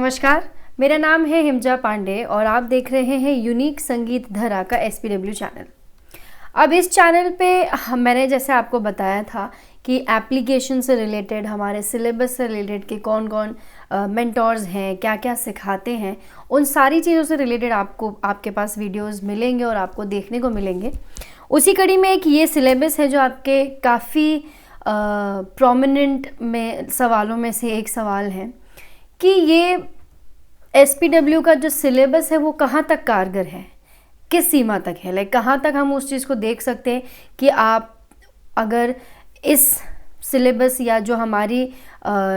नमस्कार, मेरा नाम है हिमजा पांडे और आप देख रहे हैं यूनिक संगीत धरा का SPW चैनल। अब इस चैनल पे मैंने जैसे आपको बताया था कि एप्लीकेशन से रिलेटेड, हमारे सिलेबस से रिलेटेड कि कौन कौन मेंटोर्स हैं, क्या क्या सिखाते हैं, उन सारी चीज़ों से रिलेटेड आपको आपके पास वीडियोस मिलेंगे और आपको देखने को मिलेंगे। उसी कड़ी में एक ये सिलेबस है जो आपके काफ़ी प्रोमिनेंट में सवालों में से एक सवाल है कि ये SPW का जो सिलेबस है वो कहाँ तक कारगर है, किस सीमा तक है, लाइक कहाँ तक हम उस चीज़ को देख सकते हैं कि आप अगर इस सिलेबस या जो हमारी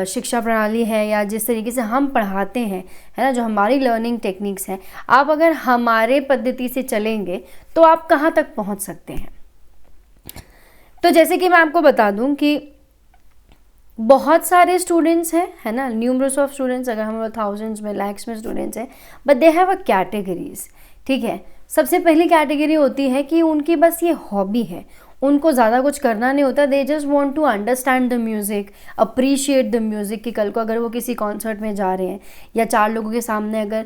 शिक्षा प्रणाली है या जिस तरीके से हम पढ़ाते हैं, है ना, जो हमारी लर्निंग टेक्निक्स हैं, आप अगर हमारे पद्धति से चलेंगे तो आप कहाँ तक पहुँच सकते हैं। तो जैसे कि मैं आपको बता दूं कि बहुत सारे स्टूडेंट्स हैं, है ना, न्यूमरस ऑफ स्टूडेंट्स, अगर हम थाउजेंड्स में, लैक्स में स्टूडेंट्स हैं, but they have a categories. ठीक है, सबसे पहली कैटेगरी होती है कि उनकी बस ये हॉबी है, उनको ज़्यादा कुछ करना नहीं होता, they just want to understand the music, appreciate the music. कि कल को अगर वो किसी कॉन्सर्ट में जा रहे हैं या 4 लोगों के सामने अगर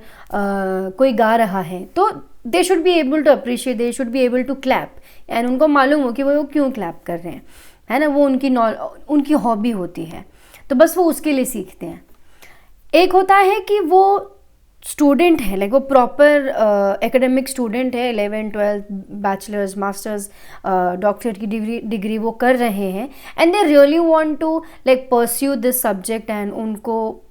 कोई गा रहा है तो they should be able to appreciate, they should be able to clap, and उनको मालूम हो कि वो क्यों क्लैप कर रहे हैं, है ना, वो उनकी हॉबी होती है, तो बस वो उसके लिए सीखते हैं। एक होता है कि वो स्टूडेंट है, लाइक वो प्रॉपर एकेडमिक स्टूडेंट है, 11th 12th bachelors, masters, doctorate की डिग्री वो कर रहे हैं, and they really want to like pursue this subject, and उनको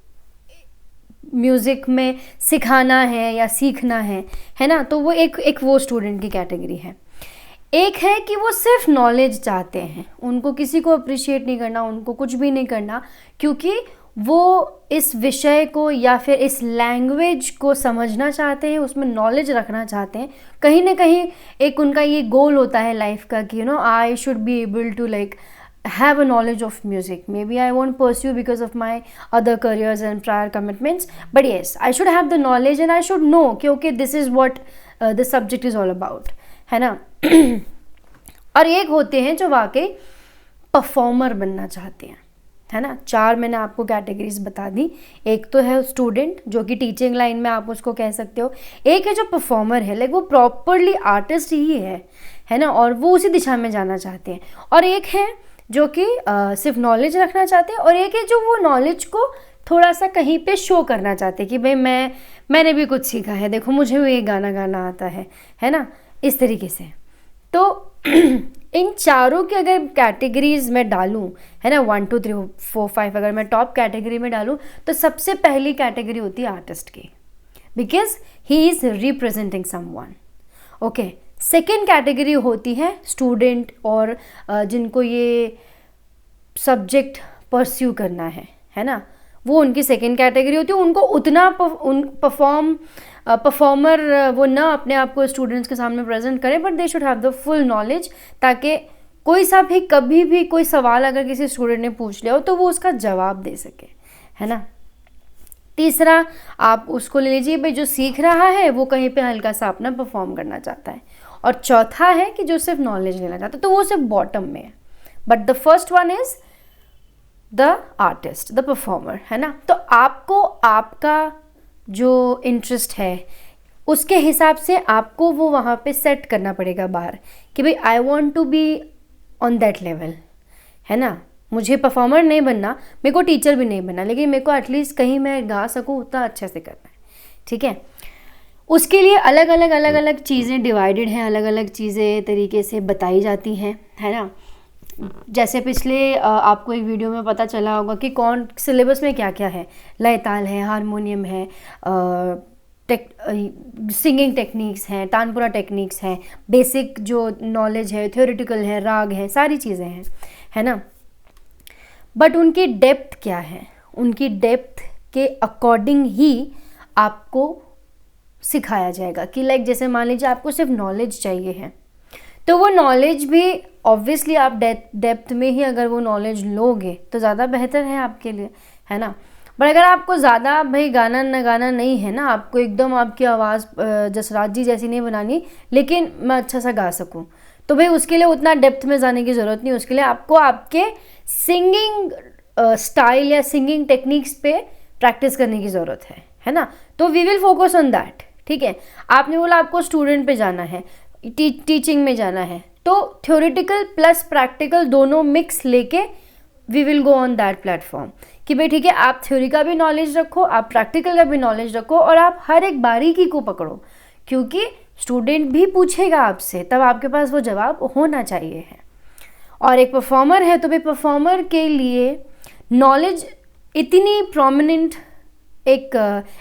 म्यूज़िक में सिखाना है या सीखना है ना, तो वो एक वो स्टूडेंट की कैटेगरी है। एक है कि वो सिर्फ नॉलेज चाहते हैं, उनको किसी को अप्रिशिएट नहीं करना, उनको कुछ भी नहीं करना, क्योंकि वो इस विषय को या फिर इस लैंग्वेज को समझना चाहते हैं, उसमें नॉलेज रखना चाहते हैं। कहीं ना कहीं एक उनका ये गोल होता है लाइफ का कि I should be able to like have a knowledge of music. Maybe I won't pursue because of my other careers and prior commitments, but yes, I should have the knowledge and I should know कि okay, this is what the subject is all about, है ना। और एक होते हैं जो वाकई performer बनना चाहते हैं, है ना। 4 मैंने आपको कैटेगरीज बता दी। एक तो है स्टूडेंट जो कि टीचिंग लाइन में आप उसको कह सकते हो, एक है जो परफॉर्मर है, लाइक वो प्रॉपरली आर्टिस्ट ही है ना, और वो उसी दिशा में जाना चाहते हैं, और एक है जो कि सिर्फ नॉलेज रखना चाहते हैं, और एक है जो वो नॉलेज को थोड़ा सा कहीं पे शो करना चाहते हैं कि भाई मैंने भी कुछ सीखा है, देखो मुझे भी ये गाना गाना आता है ना, इस तरीके से। तो इन चारों की अगर कैटेगरीज में डालूं, है ना, 1 2 3 4 5, अगर मैं टॉप कैटेगरी में डालूं तो सबसे पहली कैटेगरी होती है आर्टिस्ट की, because he is representing someone. Okay, second category होती है स्टूडेंट और जिनको ये सब्जेक्ट परस्यू करना है ना, वो उनकी सेकेंड कैटेगरी होती है। उनको उतना परफॉर्मर वो ना अपने आप को स्टूडेंट्स के सामने प्रेजेंट करें, but they should have the full knowledge, ताकि कोई सा भी कभी भी कोई सवाल अगर किसी स्टूडेंट ने पूछ लिया हो तो वो उसका जवाब दे सके, है ना। तीसरा आप उसको ले लीजिए भाई जो सीख रहा है वो कहीं पे हल्का सा अपना परफॉर्म करना चाहता है, और चौथा है कि जो सिर्फ नॉलेज लेना चाहता है, तो वो सिर्फ बॉटम में है। But the first one is the artist, the performer, है ना। तो आपको आपका जो इंटरेस्ट है उसके हिसाब से आपको वो वहाँ पे सेट करना पड़ेगा बाहर कि भाई I want to be on that level, है ना। मुझे परफॉर्मर नहीं बनना, मेरे को टीचर भी नहीं बनना, लेकिन मेरे को एटलीस्ट कहीं मैं गा सकूँ उतना अच्छे से करना है, ठीक है। उसके लिए अलग अलग चीज़ें डिवाइडेड हैं, अलग अलग चीज़ें तरीके से बताई जाती हैं, है ना। जैसे पिछले आपको एक वीडियो में पता चला होगा कि कौन सिलेबस में क्या क्या है, लय ताल है, हारमोनियम है, सिंगिंग टेक्निक्स हैं, तानपुरा टेक्निक्स हैं, बेसिक जो नॉलेज है, थ्योरेटिकल है, राग है, सारी चीज़ें हैं, है ना। बट उनकी डेप्थ क्या है, उनकी डेप्थ के अकॉर्डिंग ही आपको सिखाया जाएगा कि लाइक जैसे मान लीजिए आपको सिर्फ नॉलेज चाहिए है, तो वो नॉलेज भी ऑब्वियसली आप डेप्थ में ही अगर वो नॉलेज लोगे तो ज़्यादा बेहतर है आपके लिए, है ना। बट अगर आपको ज़्यादा भाई गाना न गाना नहीं है ना, आपको एकदम आपकी आवाज़ जसराज जी जैसी नहीं बनानी, लेकिन मैं अच्छा सा गा सकूं, तो भाई उसके लिए उतना डेप्थ में जाने की ज़रूरत नहीं। उसके लिए आपको आपके सिंगिंग स्टाइल या सिंगिंग टेक्निक्स पे प्रैक्टिस करने की ज़रूरत है ना। तो we will focus on that, ठीक है। आपने बोला आपको स्टूडेंट पे जाना है, टीचिंग में जाना है, तो थ्योरेटिकल प्लस प्रैक्टिकल दोनों मिक्स लेके we will go on that platform कि भाई ठीक है, आप थ्योरी का भी नॉलेज रखो, आप प्रैक्टिकल का भी नॉलेज रखो, और आप हर एक बारीकी को पकड़ो, क्योंकि स्टूडेंट भी पूछेगा आपसे, तब आपके पास वो जवाब होना चाहिए है। और एक परफॉर्मर है तो भाई परफॉर्मर के लिए नॉलेज इतनी प्रोमिनेंट एक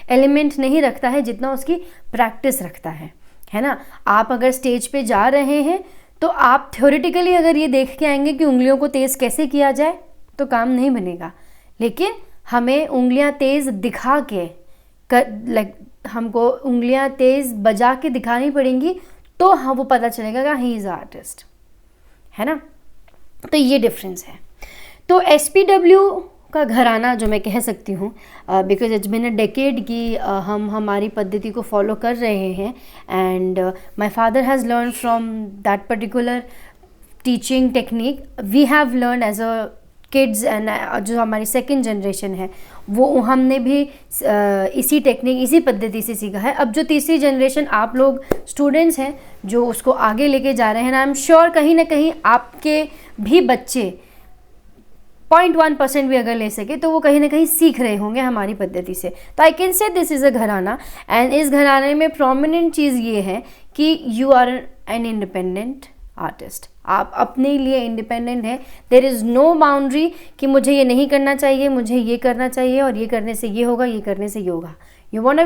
एलिमेंट नहीं रखता है जितना उसकी प्रैक्टिस रखता है ना। आप अगर स्टेज पे जा रहे हैं तो आप थ्योरेटिकली अगर ये देख के आएंगे कि उंगलियों को तेज़ कैसे किया जाए तो काम नहीं बनेगा, लेकिन हमें उंगलियां तेज़ दिखा के हमको उंगलियां तेज़ बजा के दिखानी पड़ेंगी, तो हाँ वो पता चलेगा कि ही इज़ आर्टिस्ट, है ना। तो ये डिफरेंस है। तो SPW का घराना जो मैं कह सकती हूँ, because it's been a decade कि हम हमारी पद्धति को फॉलो कर रहे हैं, and my father has learn from that particular teaching technique. We have learn as a kids, and जो हमारी सेकेंड जनरेशन है वो हमने भी इसी टेक्निक इसी पद्धति से सीखा है। अब जो तीसरी जनरेशन आप लोग स्टूडेंट्स हैं जो उसको आगे लेके जा रहे हैं, आई एम श्योर कहीं ना कहीं आपके भी बच्चे 0.1% भी अगर ले सके तो वो कहीं ना कहीं सीख रहे होंगे हमारी पद्धति से। तो I can say this is a घराना, एंड इस घराने में प्रोमिनेंट चीज़ ये है कि you are an independent artist. आप अपने लिए इंडिपेंडेंट हैं। देयर इज़ नो बाउंड्री कि मुझे ये नहीं करना चाहिए, मुझे ये करना चाहिए, और ये करने से ये होगा, ये करने से ये होगा। You wanna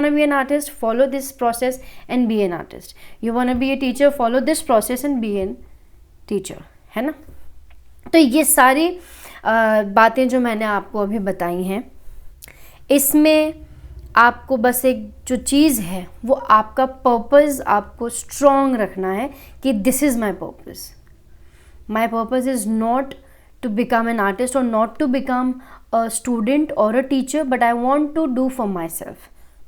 be an artist, follow this process and be an artist. You wanna be a teacher, follow this process and be a teacher, है ना। तो ये सारी बातें जो मैंने आपको अभी बताई हैं, इसमें आपको बस एक जो चीज़ है वो आपका पर्पस आपको स्ट्रॉन्ग रखना है कि this is my purpose. My purpose is not to become an artist or not to become a student or a teacher, but I want to do for myself.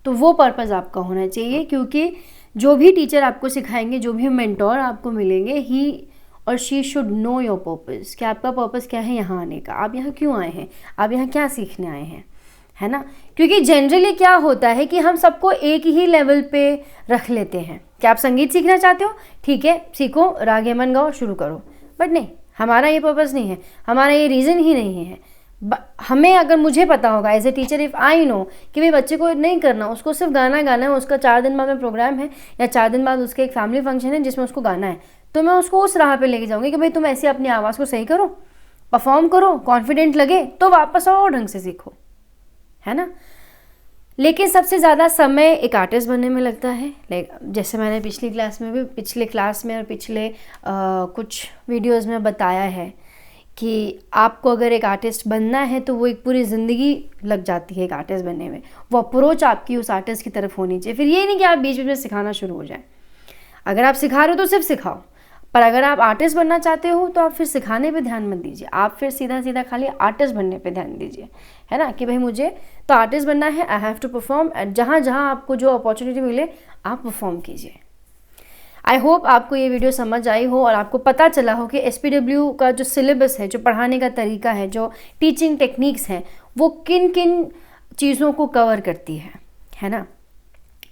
तो वो पर्पज़ आपका होना चाहिए, क्योंकि जो भी टीचर आपको सिखाएंगे, जो भी मेंटोर आपको मिलेंगे, ही और she should know your purpose, कि आपका पर्पज़ क्या है यहाँ आने का, आप यहाँ क्यों आए हैं, आप यहाँ क्या सीखने आए हैं, है ना। क्योंकि जनरली क्या होता है कि हम सबको एक ही लेवल पे रख लेते हैं कि आप संगीत सीखना चाहते हो, ठीक है सीखो, राग यमन गाओ, शुरू करो। बट नहीं, हमारा ये पर्पस नहीं है, हमारा ये रीज़न ही नहीं है। हमें अगर मुझे पता होगा as a teacher, if I know कि भाई बच्चे को नहीं करना, उसको सिर्फ गाना गाना है, उसका 4 दिन बाद में प्रोग्राम है या 4 दिन बाद उसके एक फैमिली फंक्शन है जिसमें उसको गाना है, तो मैं उसको उस राह पे लेके जाऊँगी कि भाई तुम ऐसे अपनी आवाज़ को सही करो, परफॉर्म करो, कॉन्फिडेंट लगे तो वापस आओ और ढंग से सीखो, है ना। लेकिन सबसे ज़्यादा समय एक आर्टिस्ट बनने में लगता है। लाइक जैसे मैंने पिछले क्लास में और पिछले कुछ वीडियोस में बताया है कि आपको अगर एक आर्टिस्ट बनना है तो वो एक पूरी ज़िंदगी लग जाती है एक आर्टिस्ट बनने में। वो अप्रोच आपकी उस आर्टिस्ट की तरफ होनी चाहिए। फिर ये नहीं कि आप बीच बीच में सिखाना शुरू हो जाए। अगर आप सिखा रहे हो तो सिर्फ सिखाओ, पर अगर आप आर्टिस्ट बनना चाहते हो तो आप फिर सिखाने पे ध्यान मत दीजिए, आप फिर सीधा सीधा खाली आर्टिस्ट बनने पे ध्यान दीजिए, है ना। कि भाई मुझे तो आर्टिस्ट बनना है, I have to perform, and जहाँ जहाँ आपको जो अपॉर्चुनिटी मिले आप परफॉर्म कीजिए। आई होप आपको ये वीडियो समझ आई हो और आपको पता चला हो कि SPW का जो सिलेबस है, जो पढ़ाने का तरीका है, जो टीचिंग टेक्निक्स हैं, वो किन किन चीज़ों को कवर करती है ना।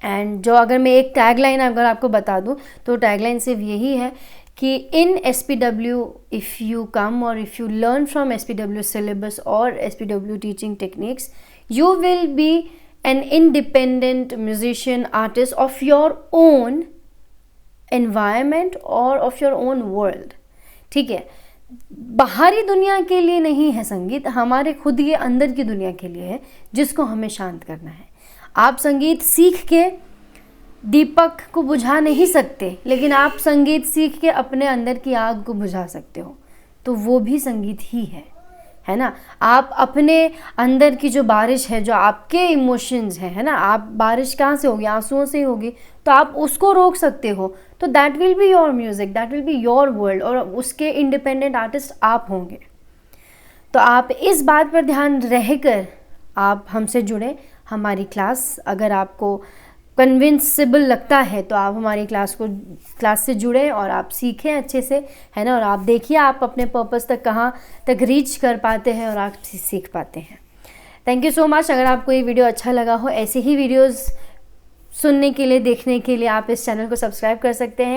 एंड जो अगर मैं एक टैगलाइन अगर आपको बता दूँ तो टैगलाइन सिर्फ यही है कि इन SPW इफ़ यू कम और if you learn from SPW syllabus और SPW teaching techniques, you will be an independent musician artist of your own environment और of your own world। ठीक है, बाहरी दुनिया के लिए नहीं है संगीत, हमारे खुद के अंदर की दुनिया के लिए है जिसको हमें शांत करना है। आप संगीत सीख के दीपक को बुझा नहीं सकते, लेकिन आप संगीत सीख के अपने अंदर की आग को बुझा सकते हो, तो वो भी संगीत ही है ना। आप अपने अंदर की जो बारिश है, जो आपके इमोशंस है ना, आप बारिश कहाँ से होगी, आंसुओं से ही होगी, तो आप उसको रोक सकते हो, तो that will be your music, that will be your world, और उसके इंडिपेंडेंट आर्टिस्ट आप होंगे। तो आप इस बात पर ध्यान रहकर आप हमसे जुड़े। हमारी क्लास अगर आपको कन्विंसिबल लगता है तो आप हमारी क्लास से जुड़े और आप सीखें अच्छे से, है ना। और आप देखिए आप अपने पर्पस तक कहाँ तक रीच कर पाते हैं और आप सीख पाते हैं। Thank you so much. अगर आपको ये वीडियो अच्छा लगा हो, ऐसे ही वीडियोज़ सुनने के लिए, देखने के लिए आप इस चैनल को सब्सक्राइब कर सकते हैं।